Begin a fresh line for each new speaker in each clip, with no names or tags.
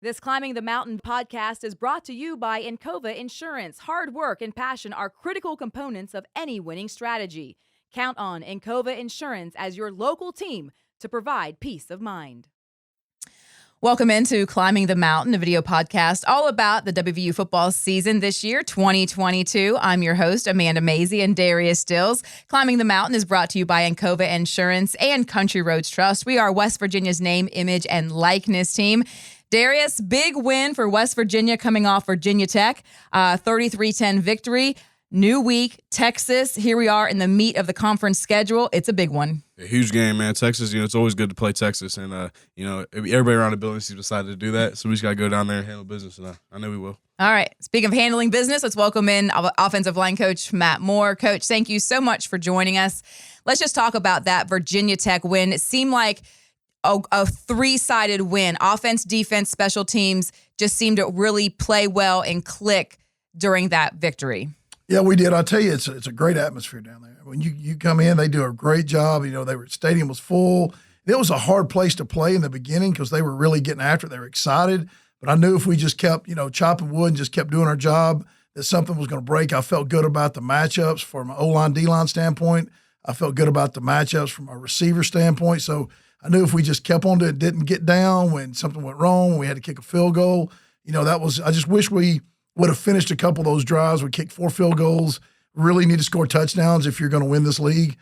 This Climbing the Mountain podcast is brought to you by Encova Insurance. Hard work and passion are critical components of any winning strategy. Count on Encova Insurance as your local team to provide peace of mind.
Welcome into Climbing the Mountain, a video podcast all about the WVU football season this year, 2022. I'm your host, Amanda Mazey and Darius Stills. Climbing the Mountain is brought to you by Encova Insurance and Country Roads Trust. We are West Virginia's name, image, and likeness team. Darius, big win for West Virginia coming off Virginia Tech, 33-10 victory. New week, Texas. Here we are in the meat of the conference schedule. It's a big one.
A huge game, man. Texas, it's always good to play Texas. And, everybody around the building decided to do that. So we just got to go down there and handle business. And I know we will.
All right. Speaking of handling business, let's welcome in offensive line coach Matt Moore. Coach, thank you so much for joining us. Let's just talk about that Virginia Tech win. It seemed like a three-sided win. Offense, defense, special teams just seemed to really play well and click during that victory.
Yeah, we did. I'll tell you, it's a great atmosphere down there. When you come in, they do a great job. Stadium was full. It was a hard place to play in the beginning because they were really getting after it. They were excited. But I knew if we just kept, chopping wood and just kept doing our job, that something was going to break. I felt good about the matchups from an O-line, D-line standpoint. I felt good about the matchups from a receiver standpoint. So I knew if we just kept on to it, didn't get down when something went wrong, when we had to kick a field goal, I just wish we would have finished a couple of those drives. We kicked 4 field goals. Really need to score touchdowns if you're going to win this league.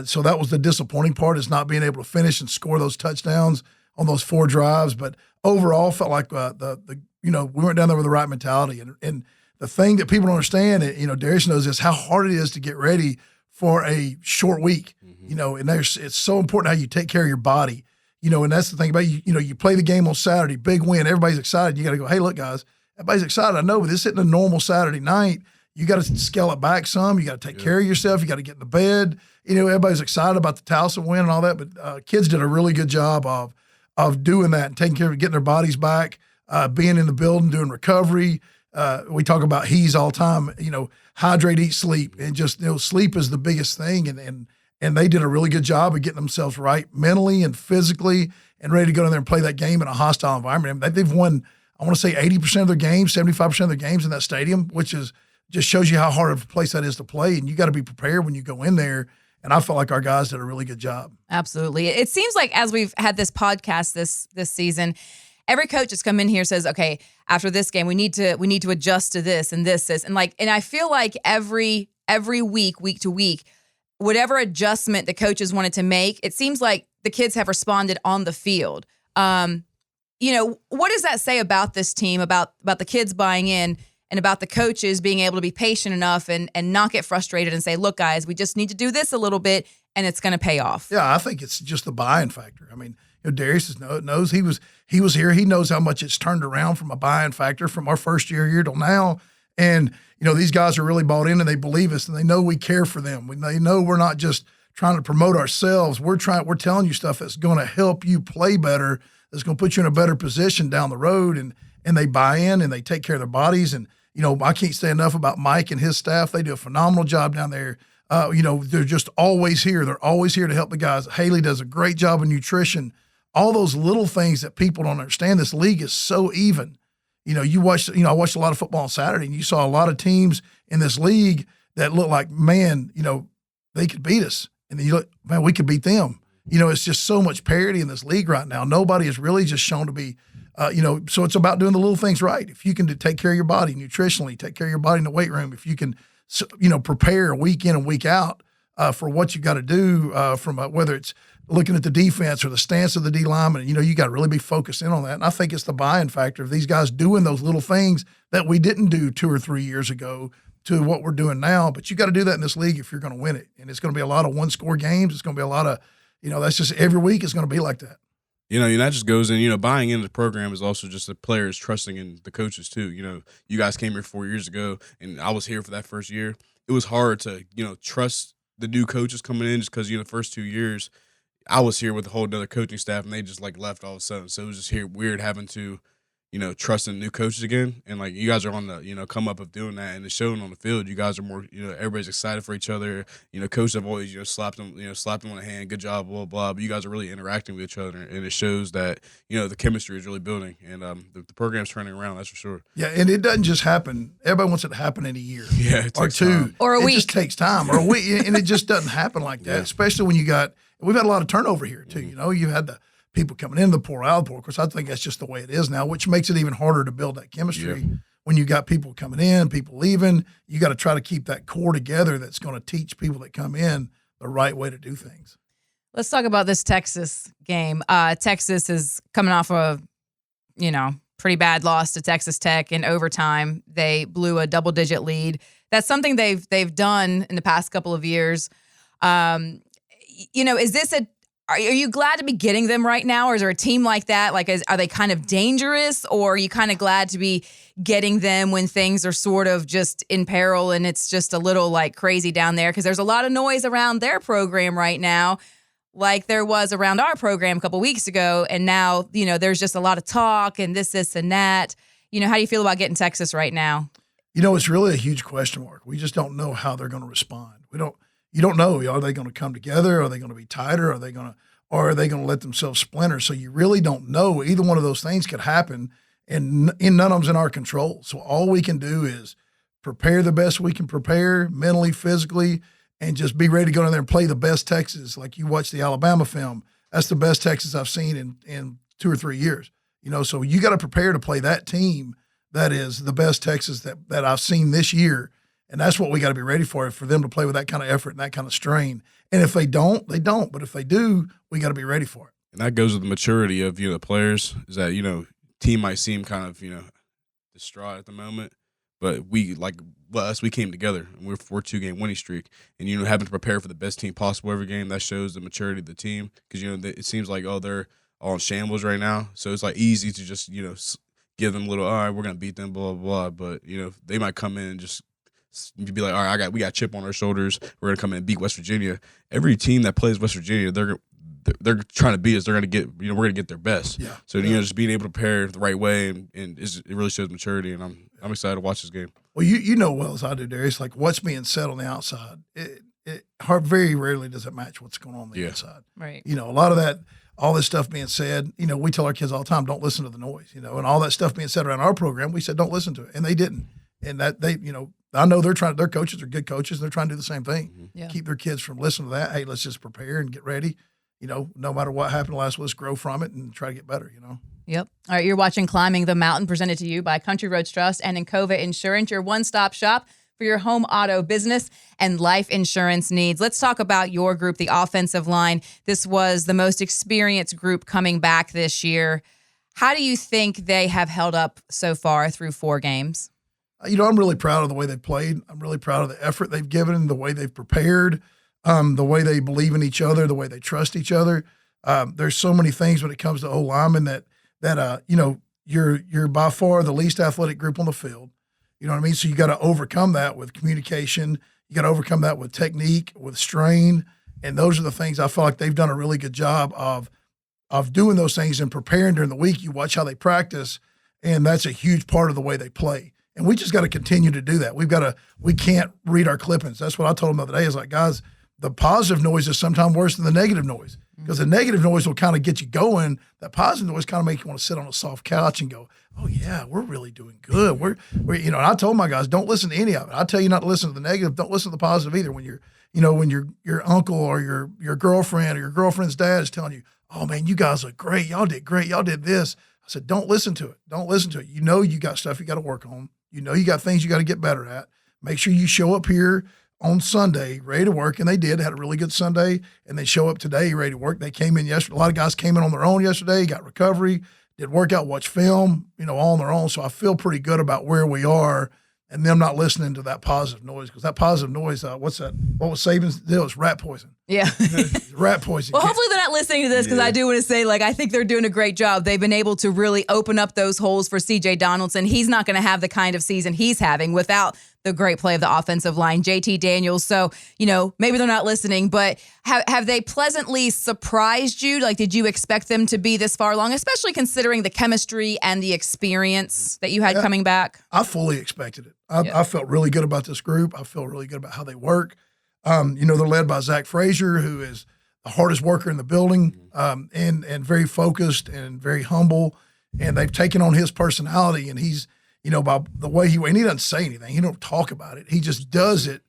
So that was the disappointing part, is not being able to finish and score those touchdowns on those 4 drives. But overall, felt like we went down there with the right mentality. And the thing that people don't understand, Darius knows this, how hard it is to get ready for a short week. And it's so important how you take care of your body. And that's the thing about you play the game on Saturday, big win, everybody's excited. You got to go, hey, look, guys, everybody's excited. I know, but this isn't a normal Saturday night. You got to scale it back some. You got to take care of yourself. You got to get in the bed. Everybody's excited about the Towson win and all that, but kids did a really good job of doing that and taking care of getting their bodies back, being in the building, doing recovery. We talk about HEES all the time, hydrate, eat, sleep, and just, sleep is the biggest thing. And they did a really good job of getting themselves right mentally and physically and ready to go in there and play that game in a hostile environment. They've won, I want to say 80% of their games, 75% of their games in that stadium, which just shows you how hard of a place that is to play. And you got to be prepared when you go in there. And I felt like our guys did a really good job.
Absolutely. It seems like as we've had this podcast this season, every coach has come in here and says, okay, after this game, we need to adjust to this and this. And I feel like every week to week, whatever adjustment the coaches wanted to make, it seems like the kids have responded on the field. What does that say about this team, about the kids buying in and about the coaches being able to be patient enough and not get frustrated and say, look, guys, we just need to do this a little bit and it's going to pay off?
Yeah, I think it's just the buy-in factor. I mean, Darius knows he was here. He knows how much it's turned around from a buy-in factor from our first year here till now. And, these guys are really bought in and they believe us and they know we care for them. They know we're not just trying to promote ourselves. We're telling you stuff that's going to help you play better, that's going to put you in a better position down the road. And they buy in and they take care of their bodies. And, I can't say enough about Mike and his staff. They do a phenomenal job down there. They're just always here. They're always here to help the guys. Haley does a great job of nutrition. All those little things that people don't understand. This league is so even. I watched a lot of football on Saturday, and you saw a lot of teams in this league that look like, man, they could beat us. And then you look, man, we could beat them. It's just so much parity in this league right now. Nobody is really just shown to be, so it's about doing the little things right. If you can take care of your body nutritionally, take care of your body in the weight room, if you can, prepare week in and week out for what you got to do from whether it's looking at the defense or the stance of the D lineman, you got to really be focused in on that. And I think it's the buy-in factor of these guys doing those little things that we didn't do 2 or 3 years ago to what we're doing now. But you got to do that in this league if you're going to win it. And it's going to be a lot of one-score games. It's going to be a lot of, that's just every week is going to be like that.
That just goes in, buying into the program is also just the players trusting in the coaches too. You guys came here 4 years ago and I was here for that first year. It was hard to, trust the new coaches coming in just because, the first 2 years I was here with a whole other coaching staff and they just left all of a sudden. So it was just weird having to, trusting new coaches again. And like you guys are on the, come up of doing that, and it's showing on the field. You guys are more, everybody's excited for each other. Coaches have always, slapped them on the hand. Good job, blah, blah. But you guys are really interacting with each other, and it shows that, the chemistry is really building, and the program's turning around. That's for sure.
Yeah, and it doesn't just happen. Everybody wants it to happen in a year,
yeah,
or two,
time.
Or a week.
It just takes time, or a week, and it just doesn't happen like that. Especially when we've had a lot of turnover here too. You had the people coming in the portal, out of the portal. Of course, I think that's just the way it is now, which makes it even harder to build that chemistry. Yeah. When you got people coming in, people leaving, you got to try to keep that core together. That's going to teach people that come in the right way to do things.
Let's talk about this Texas game. Texas is coming off a, pretty bad loss to Texas Tech in overtime. They blew a double-digit lead. That's something they've done in the past couple of years. Is this are you glad to be getting them right now, or is there a team like that? Like, are they kind of dangerous, or are you kind of glad to be getting them when things are sort of just in peril and it's just a little like crazy down there? Because there's a lot of noise around their program right now, like there was around our program a couple weeks ago, and now there's just a lot of talk and this and that. How do you feel about getting Texas right now?
It's really a huge question mark. We just don't know how they're going to respond. You don't know. Are they going to come together? Are they going to be tighter? Or are they going to let themselves splinter? So you really don't know. Either one of those things could happen, and none of them's in our control. So all we can do is prepare the best we can prepare, mentally, physically, and just be ready to go in there and play the best Texas. Like you watch the Alabama film, that's the best Texas I've seen in 2 or 3 years. So you got to prepare to play that team that is the best Texas that I've seen this year. And that's what we got to be ready for them to play with that kind of effort and that kind of strain. And if they don't, they don't. But if they do, we got to be ready for it.
And that goes with the maturity of, the players, is that, team might seem kind of, distraught at the moment. But we came together, and we're 4-2-game winning streak. And, having to prepare for the best team possible every game, that shows the maturity of the team. Because, it seems like, they're all in shambles right now. So it's like easy to just, give them a little, all right, we're going to beat them, blah, blah, blah. But, they might come in and just be like, all right, we got a chip on our shoulders. We're gonna come in and beat West Virginia. Every team that plays West Virginia, they're trying to beat us. They're gonna get, we're gonna get their best.
Yeah.
So just being able to prepare the right way and it really shows maturity. And I'm excited to watch this game.
Well, you know well as I do, Darius. Like what's being said on the outside, it very rarely does it match what's going on the inside.
Right.
A lot of that, all this stuff being said, we tell our kids all the time, don't listen to the noise. And all that stuff being said around our program, we said don't listen to it, and they didn't. And that they, I know their coaches are good coaches, and they're trying to do the same thing.
Mm-hmm.
Yeah.
Keep their kids from listening to that. Hey, let's just prepare and get ready. No matter what happened last week, let's grow from it and try to get better,
Yep. All right, you're watching Climbing the Mountain, presented to you by Country Roads Trust and Encova Insurance, your one-stop shop for your home auto business and life insurance needs. Let's talk about your group, the offensive line. This was the most experienced group coming back this year. How do you think they have held up so far through 4 games?
I'm really proud of the way they played. I'm really proud of the effort they've given, the way they've prepared, the way they believe in each other, the way they trust each other. There's so many things when it comes to O-linemen that you're by far the least athletic group on the field. You know what I mean? So you got to overcome that with communication. You got to overcome that with technique, with strain. And those are the things I feel like they've done a really good job of doing those things and preparing during the week. You watch how they practice, and that's a huge part of the way they play. And we just got to continue to do that. We can't read our clippings. That's what I told them the other day is like, guys, the positive noise is sometimes worse than the negative noise, because the negative noise will kind of get you going. That positive noise kind of make you want to sit on a soft couch and go, oh yeah, we're really doing good. We're and I told my guys, don't listen to any of it. I tell you not to listen to the negative. Don't listen to the positive either. When your uncle or your girlfriend or your girlfriend's dad is telling you, oh man, you guys look great. Y'all did great. Y'all did this. I said, don't listen to it. Don't listen to it. You got stuff you got to work on. You got things you got to get better at. Make sure you show up here on Sunday ready to work, and they did. Had a really good Sunday, and they show up today ready to work. They came in yesterday. A lot of guys came in on their own yesterday, got recovery, did workout, watch film, all on their own. So I feel pretty good about where we are and them not listening to that positive noise, because that positive noise, what's that? What was Saban's deal? It's rat poison.
Yeah.
Rat poison.
Well, hopefully they're not listening to this, because I do want to say, I think they're doing a great job. They've been able to really open up those holes for C.J. Donaldson. He's not going to have the kind of season he's having without the great play of the offensive line, JT Daniels. So, maybe they're not listening, but have they pleasantly surprised you? Like, did you expect them to be this far along, especially considering the chemistry and the experience that you had coming back?
I fully expected it. I felt really good about this group. I feel really good about how they work. They're led by Zach Frazier, who is the hardest worker in the building, and very focused and very humble. And they've taken on his personality, and he's, by the way and he doesn't say anything. He don't talk about it. He just does it,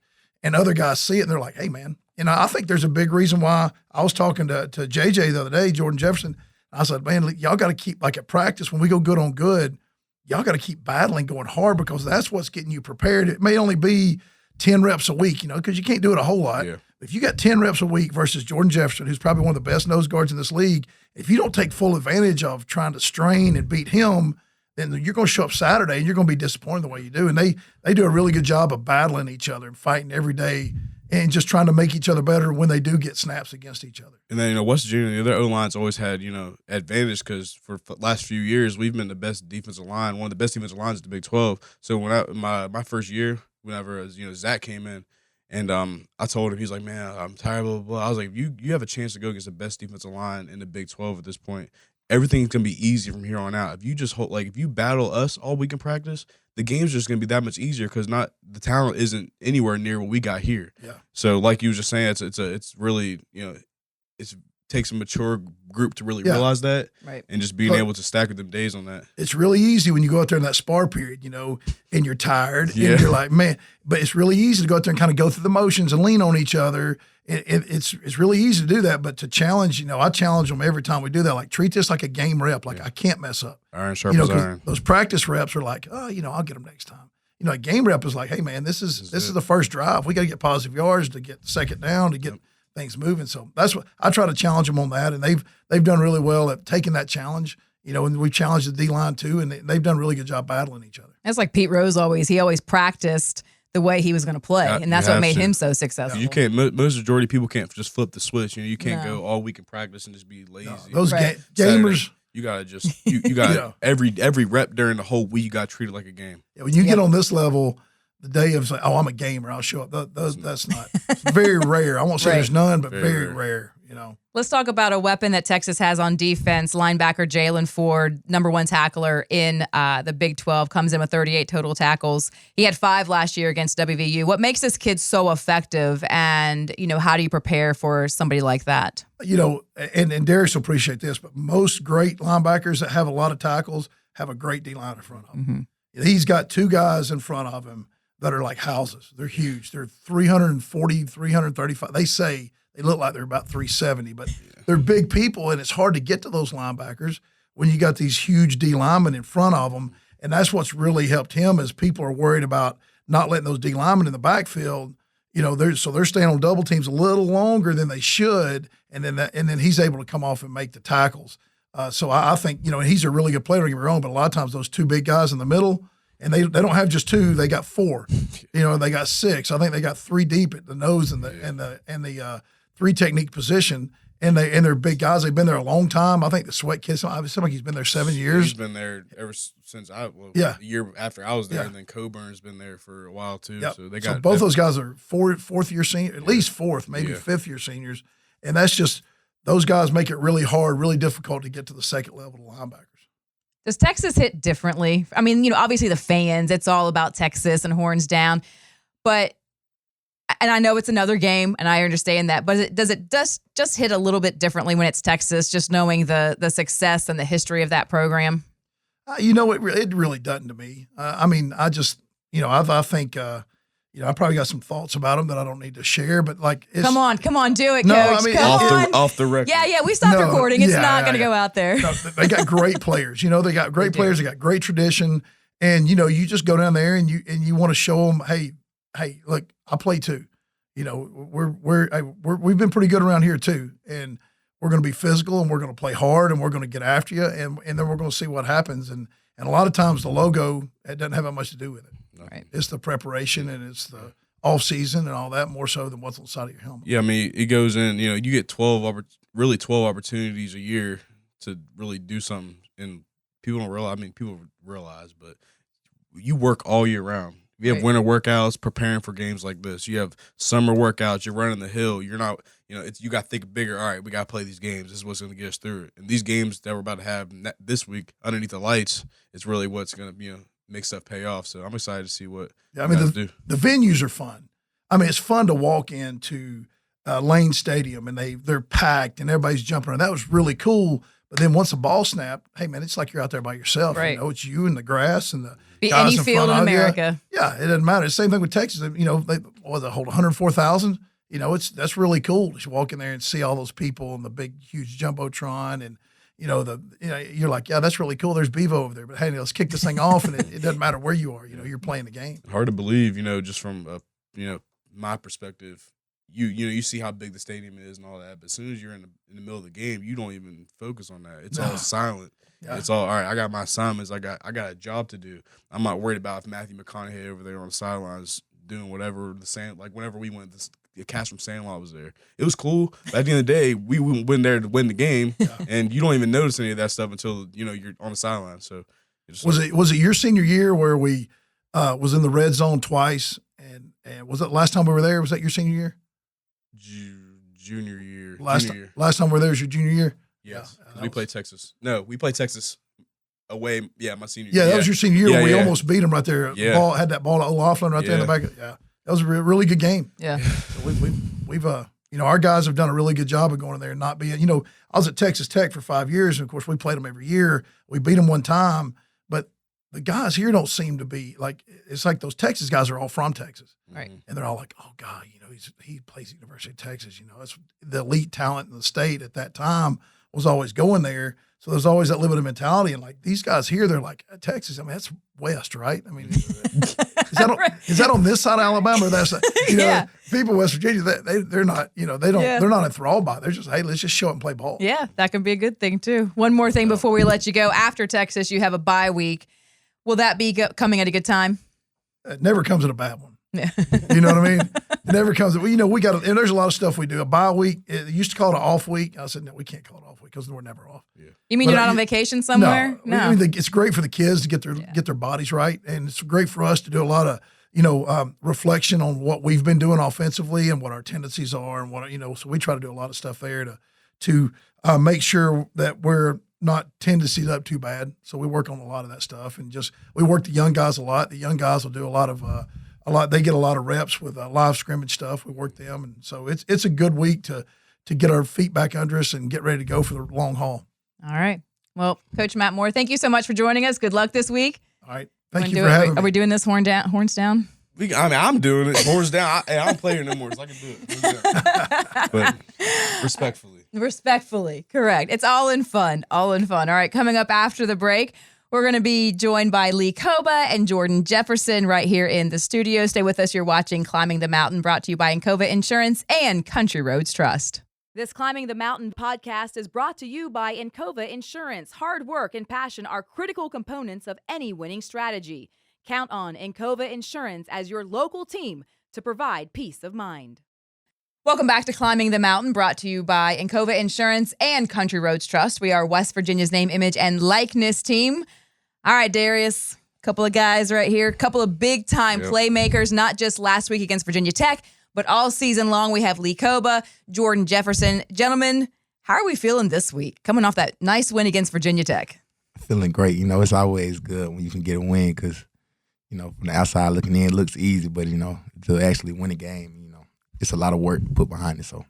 and other guys see it, and they're like, hey, man. I think there's a big reason why. I was talking to JJ the other day, Jordan Jefferson. I said, man, y'all got to keep, like at practice, when we go good on good, y'all got to keep battling, going hard, because that's what's getting you prepared. It may only be 10 reps a week, because you can't do it a whole lot.
Yeah.
If you got 10 reps a week versus Jordan Jefferson, who's probably one of the best nose guards in this league, if you don't take full advantage of trying to strain and beat him, then you're going to show up Saturday and you're going to be disappointed the way you do. And they do a really good job of battling each other and fighting every day and just trying to make each other better when they do get snaps against each other.
And then, West Virginia, their O-line's always had, advantage, because for the last few years, we've been the best defensive line, one of the best defensive lines in the Big 12. So when my first year, whenever, Zach came in, and I told him, he's like, man, I'm tired, blah, blah, blah. I was like, you have a chance to go against the best defensive line in the Big 12 at this point. Everything's going to be easy from here on out. If you just if you battle us all week in practice, the game's just going to be that much easier, because the talent isn't anywhere near what we got here.
Yeah.
So like you were just saying, it's really, it takes a mature group to really realize that,
right?
And just being able to stack with them days on that.
It's really easy when you go out there in that spar period, and you're tired, and you're like, man, but it's really easy to go out there and kind of go through the motions and lean on each other. It's really easy to do that, but to challenge, I challenge them every time we do that. Like, treat this like a game rep. Like, I can't mess up.
Iron sharpens iron.
Those practice reps are like, oh, I'll get them next time. A game rep is like, hey man, this is the first drive. We got to get positive yards to get the second down, to get things moving. So that's what I try to challenge them on that, and they've done really well at taking that challenge. And we've challenged the D line too, and they've done a really good job battling each other.
That's like Pete Rose always practiced the way he was going to play, and that's what made him so successful.
You can't. Most majority of people can't just flip the switch. You can't go all week in practice and just be lazy.
No, those gamers.
Saturday, you gotta just you got every rep during the whole week. You got to treat it like a game.
Yeah, when you get on this level, the day of like, I'm a gamer, I'll show up. That's not very rare. I won't say there's none, but very rare.
Let's talk about a weapon that Texas has on defense. Linebacker Jalen Ford, number one tackler in the Big 12, comes in with 38 total tackles. He had 5 last year against WVU. What makes this kid so effective, and how do you prepare for somebody like that?
And Darius will appreciate this, but most great linebackers that have a lot of tackles have a great D-line in front of them. Mm-hmm. He's got 2 guys in front of him that are like houses. They're huge. They're 340, 335. They say they look like they're about 370, but they're big people, and it's hard to get to those linebackers when you got these huge D linemen in front of them. And that's what's really helped him, is people are worried about not letting those D linemen in the backfield. They're staying on double teams a little longer than they should, and then he's able to come off and make the tackles. So I think he's a really good player. Don't get me wrong, but a lot of times those 2 big guys in the middle. And they don't have just 2; they got 4. They got 6. I think they got 3 deep at the nose and the 3 technique position. And they're big guys. They've been there a long time. I think the Sweat kid, seems like he's been there 7 years.
He's been there ever since the year after I was there. And then Coburn's been there for a while too.
Yep.
So
both those guys are fourth year senior, at least 4th, maybe 5th year seniors. And that's just, those guys make it really hard, really difficult to get to the second level of linebackers.
Does Texas hit differently? I mean, obviously the fans, it's all about Texas and horns down. But, and I know it's another game, and I understand that, but does it just hit a little bit differently when it's Texas, just knowing the success and the history of that program?
It really doesn't to me. I think I probably got some thoughts about them that I don't need to share, but
come on, do it,
no,
Coach.
Off the record.
Yeah, we stopped recording. It's not going to go out there.
No, they got great players. They got great players. They got great tradition, and you just go down there and you want to show them, hey, look, I play too. We've been pretty good around here too, and we're going to be physical, and we're going to play hard, and we're going to get after you, and then we're going to see what happens. And a lot of times the logo, it doesn't have that much to do with it.
Right.
It's the preparation, and it's the off season and all that, more so than what's on the side of your helmet.
Yeah, I mean, it goes in. You get 12 opportunities a year to really do something, and people don't realize. I mean, people realize, but you work all year round. You have winter workouts preparing for games like this. You have summer workouts. You're running the hill. You're not, you got to think bigger. All right, we got to play these games. This is what's going to get us through it. And these games that we're about to have this week underneath the lights is really what's going to, make stuff pay off. So I'm excited to see what
the venues are fun. I mean, it's fun to walk into Lane Stadium and they're packed and everybody's jumping around. That was really cool. But then once the ball snapped, hey man, it's like you're out there by yourself.
Right.
It's you and the grass and the
be
guys
any
in
field
front
in
of you.
America.
Yeah, it doesn't matter. Same thing with Texas. They hold 104,000. That's really cool. You walk in there and see all those people and the big, huge jumbotron, and you're like, yeah, that's really cool. There's Bevo over there, but hey, let's kick this thing off, and it doesn't matter where you are. You're playing the game.
Hard to believe, just from my perspective. You see how big the stadium is and all that, but as soon as you're in the middle of the game, you don't even focus on that. It's all silent. Yeah. It's all right. I got my assignments. I got a job to do. I'm not worried about if Matthew McConaughey over there on the sidelines doing whatever whenever we went, the cast from Sandlot was there. It was cool. But at the end of the day, we went there to win the game, and you don't even notice any of that stuff until you're on the sideline. So was
it your senior year where we was in the red zone twice, and was it last time we were there? Was that your senior year?
Junior year.
Last time we were there was your junior year?
Yes. We played Texas. No, we played Texas away. Yeah, my senior
year. Yeah, that was your senior year.
Yeah,
we almost beat them right there.
Yeah.
The ball had that ball to O'Loughlin right there in the back. Yeah, that was a really good game.
Yeah.
So we've our guys have done a really good job of going in there and not being, I was at Texas Tech for 5 years, and of course we played them every year. We beat them one time, but the guys here don't seem to be like, it's like those Texas guys are all from Texas.
Right.
And they're all like, oh God, he plays at University of Texas. That's the elite talent in the state at that time was always going there. So there's always that limited mentality. And like these guys here, they're like, Texas, I mean, that's West, right? I mean, is that on this side of Alabama? Or that's, people in West Virginia, they're not, they're not enthralled by it. They're just, hey, let's just show up and play ball.
Yeah, that can be a good thing too. One more thing before we let you go. After Texas, you have a bye week. Will that be coming at a good time?
It never comes at a bad one. Yeah. You know what I mean? It never comes. We got, and there's a lot of stuff we do. A bye week, it used to call it an off week. I said, no, we can't call it off week because we're never off.
Yeah.
You mean you're not on vacation somewhere?
No. I mean, it's great for the kids to get their bodies right. And it's great for us to do a lot of, reflection on what we've been doing offensively and what our tendencies are and what, so we try to do a lot of stuff there to make sure that we're not tendencies up too bad. So we work on a lot of that stuff and we work the young guys a lot. The young guys will do a lot. They get a lot of reps with live scrimmage stuff. We work them. And so it's a good week to get our feet back under us and get ready to go for the long haul.
All right. Well, Coach Matt Moore, thank you so much for joining us. Good luck this week.
All right. Thank you for having me.
Are we doing this horns down?
I'm doing it. Horns down. I'm playing no more. I can do it. But
Respectfully. Correct. It's all in fun. All right. Coming up after the break, we're going to be joined by Lee Kpogba and Jordan Jefferson right here in the studio. Stay with us. You're watching Climbing the Mountain, brought to you by Encova Insurance and Country Roads Trust.
This Climbing the Mountain podcast is brought to you by Encova Insurance. Hard work and passion are critical components of any winning strategy. Count on Encova Insurance as your local team to provide peace of mind.
Welcome back to Climbing the Mountain, brought to you by Encova Insurance and Country Roads Trust. We are West Virginia's name, image, and likeness team. All right, Darius, a couple of guys right here, a couple of big-time playmakers, not just last week against Virginia Tech, but all season long. We have Lee Kpogba, Jordan Jefferson. Gentlemen, how are we feeling this week, coming off that nice win against Virginia Tech?
Feeling great. It's always good when you can get a win because, from the outside looking in, it looks easy, but, to actually win a game, it's a lot of work put behind it. So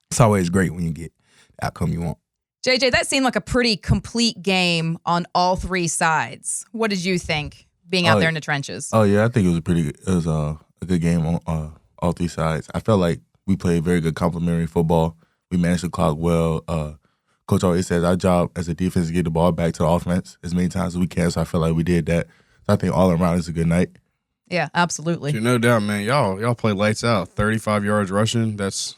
it's always great when you get the outcome you want.
JJ, that seemed like a pretty complete game on all three sides. What did you think being out there in the trenches?
Oh, yeah, I think it was a good game on all three sides. I felt like we played very good complementary football. We managed to clock well. Coach always says our job as a defense is to get the ball back to the offense as many times as we can, so I feel like we did that. So I think all around it's a good night.
Yeah, absolutely.
No doubt, man. Y'all play lights out. 35 yards rushing. That's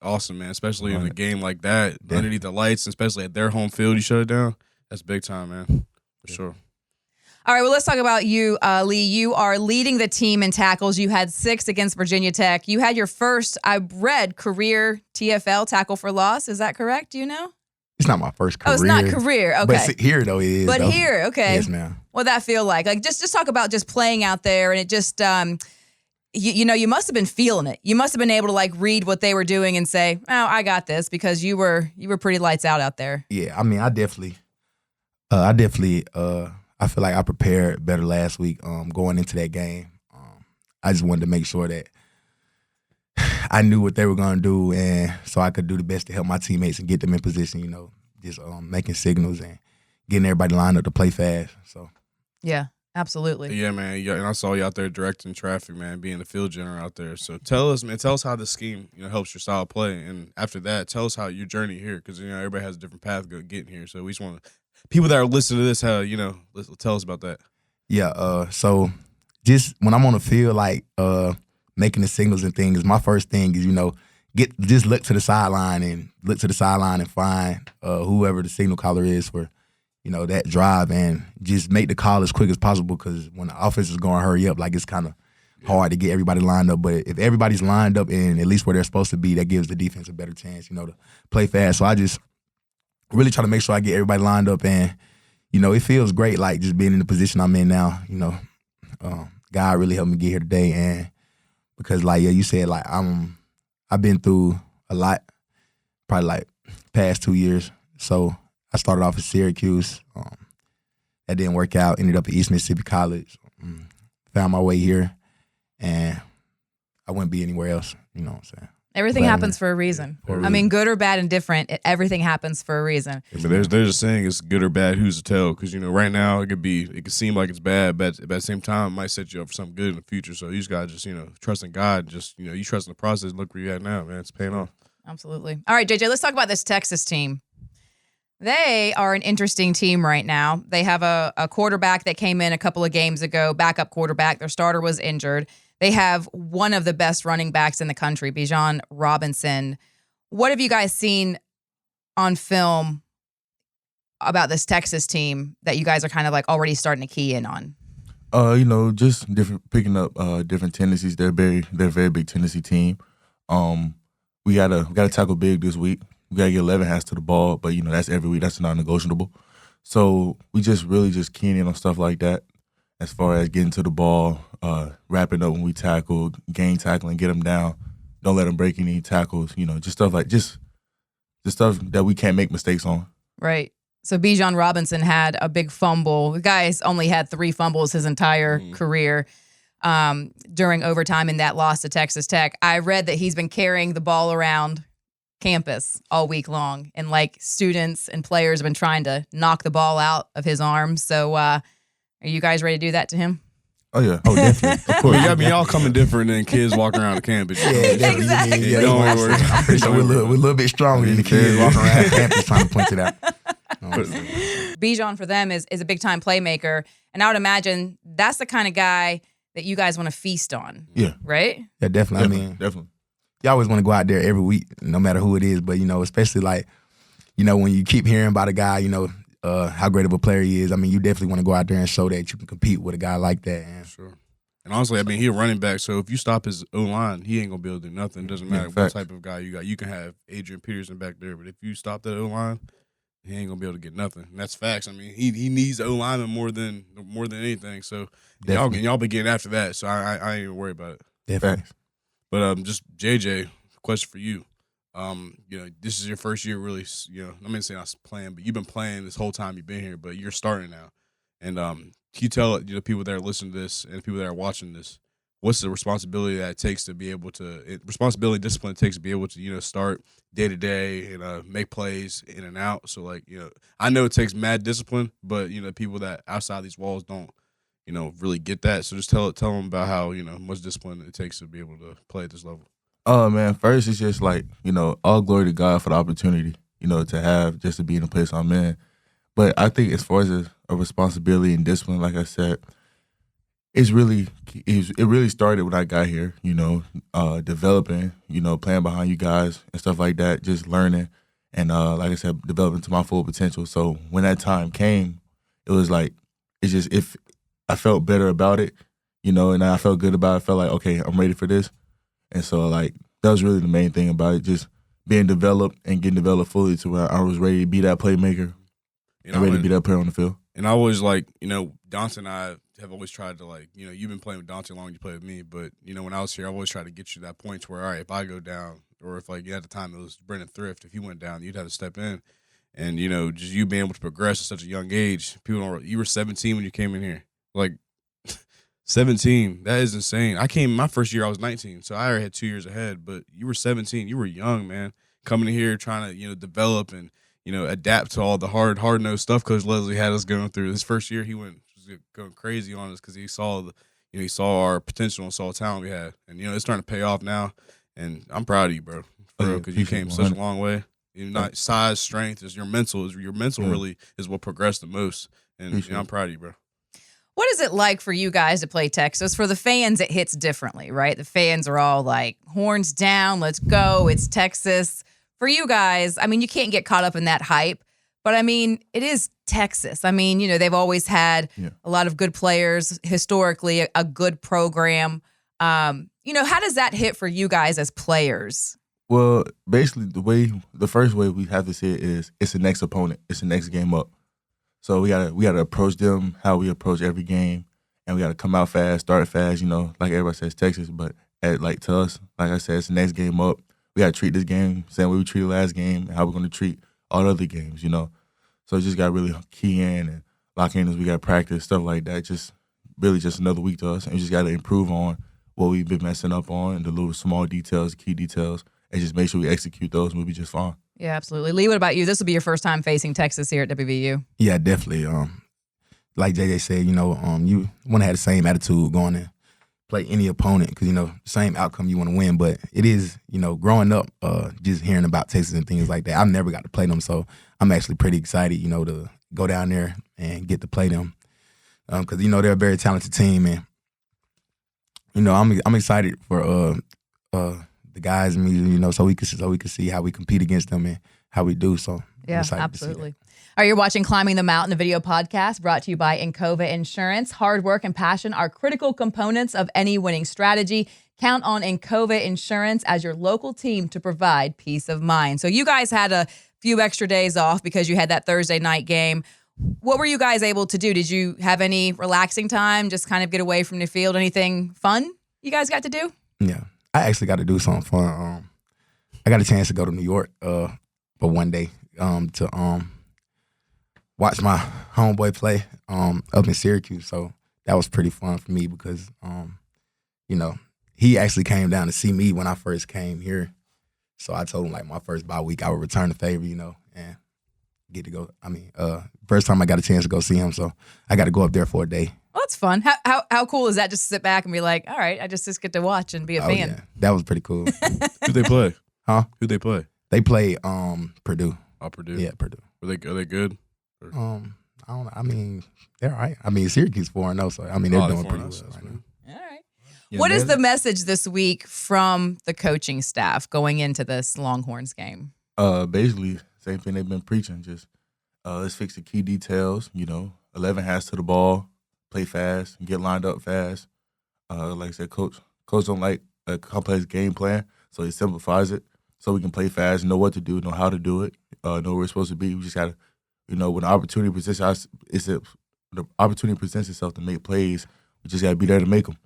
awesome, man. Especially in a game like that, underneath the lights, especially at their home field, you shut it down. That's big time, man. For sure.
All right, well, let's talk about you, Lee. You are leading the team in tackles. You had 6 against Virginia Tech. You had your first, I read, career TFL tackle for loss. Is that correct? Do you know?
It's not my first career.
Oh, it's not career. Okay.
But here, though, it is.
But here, okay.
Yes, ma'am.
What'd that feel like? Like just talk about just playing out there, and it just you must have been feeling it. You must have been able to like read what they were doing and say, "Oh, I got this," because you were pretty lights out there.
Yeah, I mean, I feel like I prepared better last week going into that game. I just wanted to make sure that I knew what they were going to do, and so I could do the best to help my teammates and get them in position, just making signals and getting everybody lined up to play fast. So
yeah, absolutely.
Yeah, man. Yeah, and I saw you out there directing traffic, man, being the field general out there. So tell us how the scheme helps your style of play, and after that, tell us how your journey here, because everybody has a different path getting here. So we just want people that are listening to this, tell us about that.
Yeah. So just when I'm on the field, like making the signals and things, my first thing is just look to the sideline and find whoever the signal caller is for that drive, and just make the call as quick as possible, because when the offense is going to hurry up, like it's kind of hard to get everybody lined up. But if everybody's lined up and at least where they're supposed to be, that gives the defense a better chance, to play fast. So I just really try to make sure I get everybody lined up, and it feels great, like just being in the position I'm in now. God really helped me get here today, and because you said, like I've been through a lot, probably like past 2 years. So I started off at Syracuse. That didn't work out. Ended up at East Mississippi College. Found my way here, and I wouldn't be anywhere else. You know what I'm saying?
Everything happens for a reason. I mean, good or bad and different, everything happens for a reason.
Yeah, but there's a saying, it's good or bad, who's to tell? Because right now it could seem like it's bad, but at the same time it might set you up for something good in the future. So you just gotta just trust in God. Just you trust in the process. Look where you're at now, man. It's paying off.
Absolutely. All right, JJ, let's talk about this Texas team. They are an interesting team right now. They have a quarterback that came in a couple of games ago, backup quarterback. Their starter was injured. They have one of the best running backs in the country, Bijan Robinson. What have you guys seen on film about this Texas team that you guys are kind of like already starting to key in on?
Just picking up different tendencies. They're a very big Tennessee team. We gotta tackle big this week. We gotta get 11 hands to the ball, but that's every week. That's non-negotiable. So we just keying in on stuff like that, as far as getting to the ball, wrapping up when we tackle, gain tackling, get them down, don't let them break any tackles. Just stuff like just the stuff that we can't make mistakes on.
Right. So Bijan Robinson had a big fumble. The guy's only had 3 fumbles his entire career during overtime in that loss to Texas Tech. I read that he's been carrying the ball around campus all week long, and like students and players have been trying to knock the ball out of his arms. So are you guys ready to do that to him?
Oh yeah, definitely. Of course.
Y'all coming different than kids walking around the campus.
Exactly.
I'm pretty sure we're a little bit stronger than the kids walking around campus trying to point it out.
Bijan for them is a big time playmaker, and I would imagine that's the kind of guy that you guys want to feast on.
Yeah.
Right?
Yeah, definitely. Definitely. You always want to go out there every week, no matter who it is. But especially like, when you keep hearing about a guy, how great of a player he is. I mean, you definitely want to go out there and show that you can compete with a guy like that. And
sure. And honestly, I mean, he's a running back, so if you stop his O-line, he ain't going to be able to do nothing. It doesn't matter what type of guy you got. You can have Adrian Peterson back there, but if you stop that O-line, he ain't going to be able to get nothing. And that's facts. I mean, he needs O-lineman more than anything. So y'all be getting after that, so I ain't even worried about it.
Definitely.
But just JJ, question for you. This is your first year really, I'm not saying I was playing, but you've been playing this whole time you've been here, but you're starting now. And can you tell people that are listening to this and people that are watching this, what's the responsibility that it takes to be able to, discipline it takes to be able to, start day to day and make plays in and out. So I know it takes mad discipline, but, people that outside these walls don't, really get that. So just tell them about how, much discipline it takes to be able to play at this level.
Oh, man, first it's just like, all glory to God for the opportunity, to have just to be in the place I'm in. But I think as far as a responsibility and discipline, like I said, it really started when I got here, developing, playing behind you guys and stuff like that, just learning and, like I said, developing to my full potential. So when that time came, it was like, if I felt better about it, and I felt good about it. I felt like, okay, I'm ready for this. And so, that was really the main thing about it, just being developed and getting developed fully to where I was ready to be that playmaker and ready to be that player on the field.
And I always like, Dante and I have always tried to you've been playing with Dante longer than you play with me, but when I was here, I always tried to get you to that point where, all right, if I go down, or if at the time it was Brendan Thrift, if he went down, you'd have to step in. And, just you being able to progress at such a young age, you were 17 when you came in here. 17, that is insane. My first year, I was 19, so I already had 2 years ahead, but you were 17. You were young, man, coming in here trying to, develop and, adapt to all the hard-nosed stuff Coach Leslie had us going through. His first year, he was going crazy on us because he saw he saw our potential and saw the talent we had. And, it's starting to pay off now, and I'm proud of you, bro, because you came such a long way. Not size, strength, is your mental. Really is what progressed the most, and I'm proud of you, bro.
What is it like for you guys to play Texas? For the fans, it hits differently, right? The fans are all like, horns down, let's go, it's Texas. For you guys, I mean, you can't get caught up in that hype, but I mean, it is Texas. I mean, they've always had a lot of good players, historically, a good program. How does that hit for you guys as players?
Well, basically, the first way we have to see it is it's the next opponent. It's the next game up. So we gotta approach them how we approach every game, and we gotta come out fast, start fast. Like everybody says, Texas, but to us, like I said, it's the next game up. We gotta treat this game same way we treated last game, and how we're gonna treat all the other games. So just gotta really key in and lock in as we gotta practice stuff like that. Just another week to us, and we just gotta improve on what we've been messing up on, and the little small details, key details, and just make sure we execute those, and we'll be just fine.
Yeah, absolutely. Lee, what about you? This will be your first time facing Texas here at WVU.
Yeah, definitely. Like JJ said, you want to have the same attitude going to play any opponent because, same outcome you want to win. But it is, growing up, just hearing about Texas and things like that, I've never got to play them. So I'm actually pretty excited, to go down there and get to play them because, they're a very talented team. And, I'm excited for the guys and me, so we can see how we compete against them and how we do. So
yeah, absolutely. All right, you're watching Climbing the Mountain, a video podcast brought to you by Encova Insurance. Hard work and passion are critical components of any winning strategy. Count on Encova Insurance as your local team to provide peace of mind. So you guys had a few extra days off because you had that Thursday night game. What were you guys able to do? Did you have any relaxing time, just kind of get away from the field? Anything fun you guys got to do?
Yeah. I actually got to do something fun. I got a chance to go to New York for one day to watch my homeboy play up in Syracuse. So that was pretty fun for me because, he actually came down to see me when I first came here. So I told him, my first bye week, I would return the favor, and get to go. First time I got a chance to go see him. So I got to go up there for a day.
Well, that's fun. How cool is that just to sit back and be like, all right, I just get to watch and be a fan? Yeah.
That was pretty cool.
Who'd they play?
Huh?
Who'd they play?
They played Purdue.
Oh, Purdue.
Yeah, Purdue.
Are they good?
I don't know. They're all right. Syracuse 4-0, so they're doing pretty well right now.
All right. Yeah, what is the message this week from the coaching staff going into this Longhorns game?
Basically, same thing they've been preaching. Just let's fix the key details. 11 hands to the ball. Play fast and get lined up fast. Like I said, coach don't like a complex game plan, so he simplifies it so we can play fast, know what to do, know how to do it, know where we're supposed to be. We just gotta, when the opportunity presents itself to make plays, we just gotta be there to make them.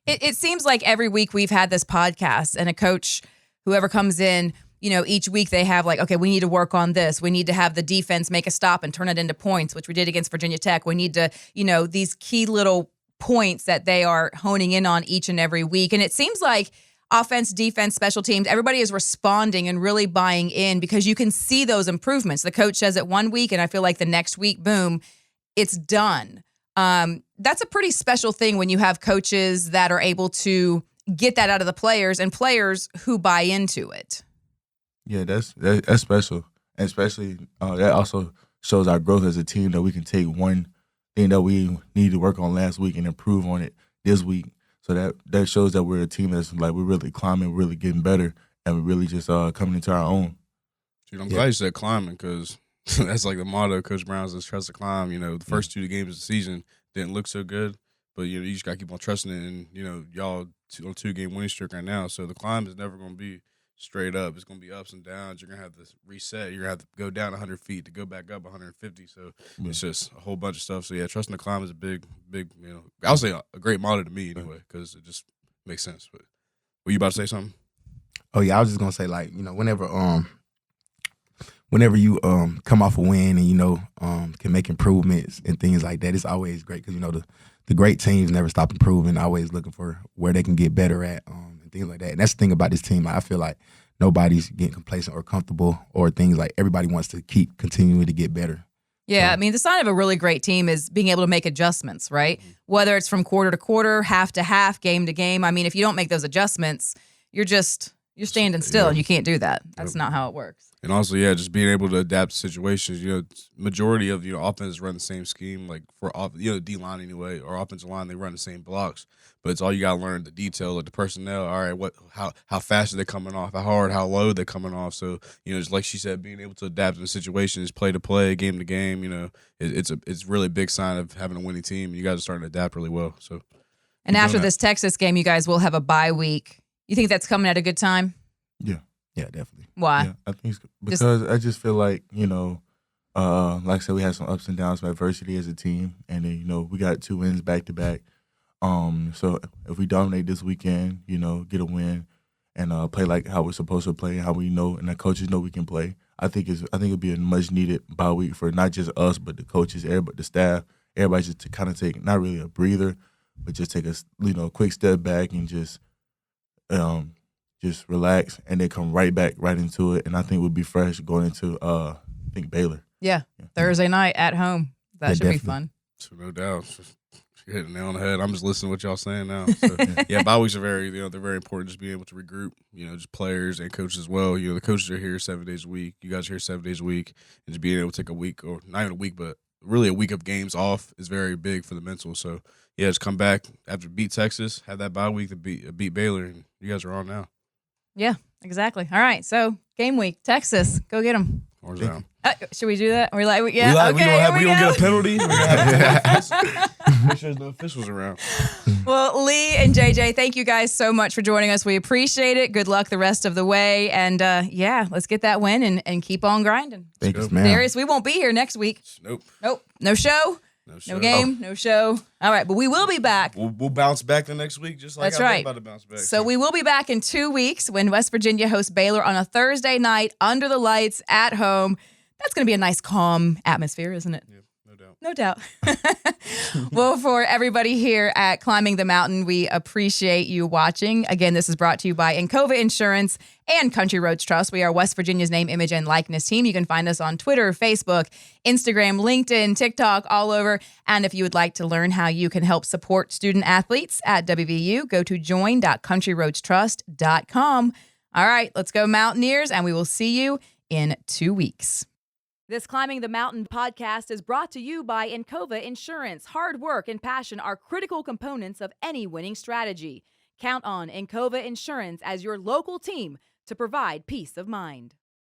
It seems like every week we've had this podcast, and a coach, whoever comes in, each week they have okay, we need to work on this. We need to have the defense make a stop and turn it into points, which we did against Virginia Tech. We need to, these key little points that they are honing in on each and every week. And it seems like offense, defense, special teams, everybody is responding and really buying in because you can see those improvements. The coach says it one week, and I feel like the next week, boom, it's done. That's a pretty special thing when you have coaches that are able to get that out of the players and players who buy into it.
Yeah, that's special, and especially that also shows our growth as a team that we can take one thing that we need to work on last week and improve on it this week. So that shows that we're a team that's we're really climbing, we're really getting better, and we're really just coming into our own.
Dude, I'm glad you said climbing because that's the motto of Coach Brown's is trust to climb. The first 2 games of the season didn't look so good, but you just got to keep on trusting it, and y'all on 2-game winning streak right now, so the climb is never going to be straight up. It's going to be ups and downs. You're going to have to reset. You're going to have to go down 100 feet to go back up 150. So it's just a whole bunch of stuff. So, yeah, trusting the climb is a big, I'll say a great motto to me anyway, because it just makes sense. But were you about to say something?
Oh yeah, I was just gonna say, like, whenever you come off a win and can make improvements and things like that, it's always great because the great teams never stop improving, always looking for where they can get better at and things like that. And that's the thing about this team. Like, I feel like nobody's getting complacent or comfortable or things like everybody wants to keep continuing to get better.
Yeah,
So-
I mean, the sign of a really great team is being able to make adjustments, right? Whether it's from quarter to quarter, half to half, game to game. I mean, if you don't make those adjustments, you're standing still, and you can't do that. That's not how it works.
And also, yeah, just being able to adapt to situations. Majority of offenses run the same scheme, like for D line anyway, or offensive line, they run the same blocks. But it's all you got to learn the detail of the personnel. All right, how fast are they coming off? How hard, how low they're coming off? So just like she said, being able to adapt to the situations, play to play, game to game. It's really a big sign of having a winning team. You guys are starting to adapt really well. So,
and after this Texas game, you guys will have a bye week. You think that's coming at a good time?
Yeah, definitely.
Why?
Yeah, I think it's because I just feel like, like I said, we had some ups and downs, some adversity as a team. And then, we got 2 wins back to back. So if we dominate this weekend, get a win and play like how we're supposed to play, how we know and the coaches know we can play, I think it'll be a much needed bye week for not just us, but the coaches, everybody, the staff, everybody, just to kind of take not really a breather, but just take a quick step back and just relax and then come right back right into it. And I think we'll be fresh going into I think Baylor.
Yeah. Thursday night at home. That should
definitely.
be fun.
So no doubt. You're hitting the nail on the head. I'm just listening to what y'all saying now. So, yeah, bye weeks are very, they're very important. Just being able to regroup, just players and coaches as well. The coaches are here 7 days a week. You guys are here 7 days a week. And just being able to take a week, or not even a week, but really a week of games off is very big for the mental. So, yeah, just come back after beat Texas, have that bye week to beat Baylor, and you guys are on now.
Yeah, exactly. All right. So game week, Texas, go get them.
Or down.
Should we do that? We're like,
We
yeah.
don't
Okay,
get a penalty. We're gonna have make sure there's no officials around.
Well, Lee and JJ, thank you guys so much for joining us. We appreciate it. Good luck the rest of the way. And let's get that win and keep on grinding.
Thanks, man.
Darius, we won't be here next week.
Nope.
No show. No game, no show. All right, but we will be back.
We'll bounce back the next week, just like
That's
I'm
right.
about to bounce back.
So we will be back in 2 weeks when West Virginia hosts Baylor on a Thursday night under the lights at home. That's going to be a nice, calm atmosphere, isn't it?
Yeah, no doubt.
No doubt. Well, for everybody here at Climbing the Mountain, we appreciate you watching. Again, this is brought to you by Encova Insurance and Country Roads Trust. We are West Virginia's name, image, and likeness team. You can find us on Twitter, Facebook, Instagram, LinkedIn, TikTok, all over. And if you would like to learn how you can help support student athletes at WVU, go to join.countryroadstrust.com. All right, let's go Mountaineers, and we will see you in 2 weeks.
This Climbing the Mountain podcast is brought to you by Encova Insurance. Hard work and passion are critical components of any winning strategy. Count on Encova Insurance as your local team to provide peace of mind.